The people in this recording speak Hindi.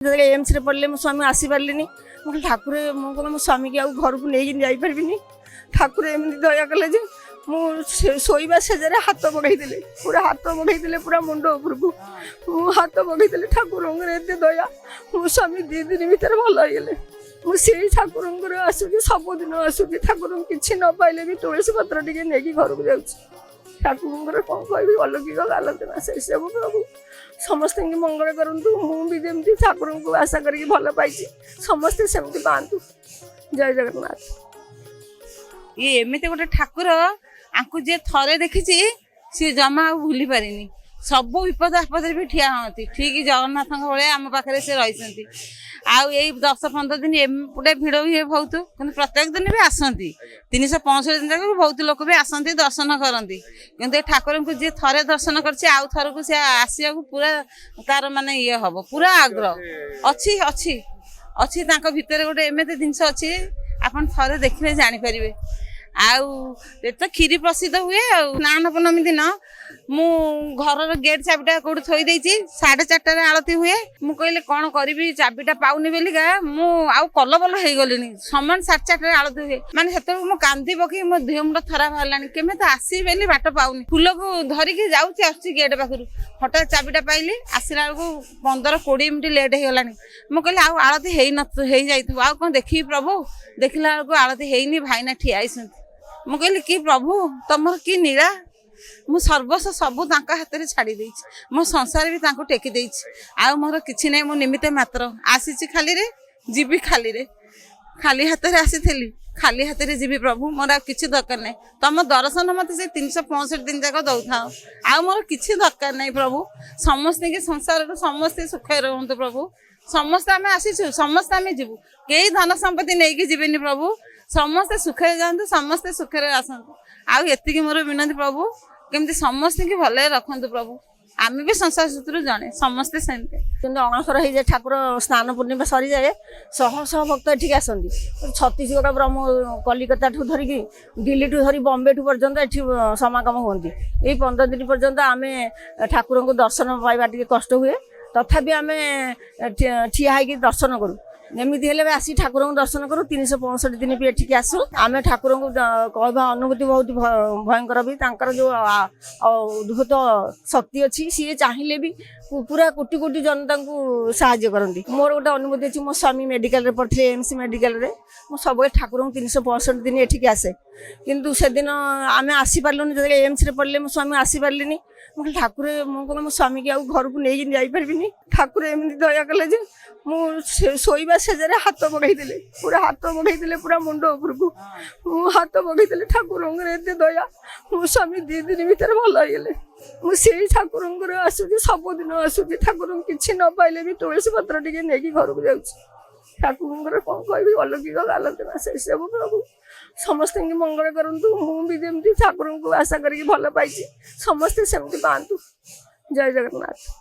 एम्स रे पड़े मो स्वामी आसी पारे मुझे ठाकुर मुझे मो स्वामी की आउ घर को लेकिन जापरि ठाकुर एमती दया कले शोवा सेजारे हाथ पकई पूरा हाथ पकई पूरा मुंड उपरकू हाथ पकई ठाकुर एत दया मो स्वामी 2 दिन भर भल होगले मुझे ठाकुर आसूँ सबुदिन आसूँ ठाकुर किसी न पाइले भी तुलसी पत्र टे नहीं घर को जाऊँ ठाकुर कौन कह अलौकिक आलोचना से सब प्रभु समस्त मंगल करूँ मुझे ठाकुर को आशा करके भल पाई समस्ते सेमती पातु जय जगन्नाथ। ये एमती गोटे ठाकुर आंकु जे थरे देखी सी जमा भूली पारिनी सब विपद आपद भी ठिया हती ठीक जगन्नाथ भाई आम पाखे से रही आई 10-15 दिन एपटे भिड़ हुए बहुत कि प्रत्येक दिन भी आसती 365 दिन तक बहुत लोग भी आसती दर्शन करती कि ठाकुर को जी थे दर्शन कर थर को सी आसा पूरा तार माने ये हम पूरा आग्रह अच्छी अच्छी अच्छी भितर गोटे एमती जिनस अच्छी आपन थे देखने जानीपर आउ तो खीरी प्रसिद्ध हुए स्नान पूर्णमी दिन मु घर गेट चाबिटा कौट थोई 4:30 आलती हुए मु कहले कौन करी चाबिटा पाऊनी बोलिका मु आउ कलबल हो गली समान 4:30 आलती हुए माने से मु कांदी पकई मो देह मुंड थरा बाहर केमे तो आसी बेली बाट पाऊनी फूल को धरिकी जाऊँगी आसुची गेट पाखु हठात चाबिटा पाइली आसला बेलू 15-20 मिनट लेट हो गलानी मु कहले आउ आलती हो जाइथबो आउ कौन देखी प्रभु देखला बेलू आलती हैनी भाईना ठिया आइसंती मु कहली कि प्रभु तुम कि नीला मु सर्वस्व सबू हाथ में छाड़ी देछि मो संसार भी टेकी देछि आ मोर किछि नै मो निमित्त मात्र आसी खाली रे जीवी खाली रे खाली हाथ में आसी खाली हाथ में जीवी प्रभु मोर किछि दरकार नै तुम दर्शन मत से 365 दिन जाक दौ था आ मोर किछि दरकार नै प्रभु समस्त के संसार समस्ते सुख रहंतु प्रभु समस्त आम आसीचु समस्त आम जीवु कई धन संपत्ति नहीं कि जीवेनि प्रभु समस्ते सुखे जातु समस्ते सुखे आसतु आउ एति मोर विनती प्रभु केमती समस्त की भले रखु प्रभु आम भी संसार सूत्र जड़े समस्ते सेमती अणसर हो जाए ठाकुर स्नान पूर्णिमा सरी जाए शह शह भक्त एठिक आसती छत्तीसगढ़ ब्रह्म कलिकता ठू धरिकी दिल्ली ठू धरी बम्बे ठू पर्यंत एठी समागम होती यही 15 दिन पर्यंत आम ठाकुर को दर्शन पाइबा टे कष्ट हुए तथापि आम ठिया होगी दर्शन करूँ एमती हेले आसी ठाकुर को दर्शन करूँ 365 दिन भी एठिक आसू आम ठाकुर को कहवा अनुभूति बहुत भयंकर भी तांकर जो अद्भुत शक्ति अच्छी सी चाहिए भी पूरा कोटि कोटि जनता को साहाय्य करती मोर गोटे अनुभूति अच्छी मो स्वामी मेडिकल पठे एम्स मेडिकल रे मो सब ठाकुर को 365 दिन एठिक आसे किंतु से दिन आम आसी पार्लुनि जो एम्स रे पड़े मो स्वामी आसी पारे मुझे ठाकुर मुझे मो स्वामी की आउ घर को लेकिन जापरि ठाकुर एमती दया कले मुझे शोवा सेजारे हाथ पकई पूरा हाथ पकई पूरा मुंड उपरकू हाथ पकई ठाकुर एत दया मो स्वामी 2 दिन भर भल होगले मुझे ठाकुर आसूँ सबुदिन आसूँ ठाकुर किसी न पाइले भी तुलसी पत्र टे नहीं घर को जाऊँ ठाकुर कौन कह अलौकिक आलोचना से सब प्रभु समस्त मंगल करूँ मुझे ठाकुर को आशा करके भल पाई समस्ते सेमती पातु जय जगन्नाथ।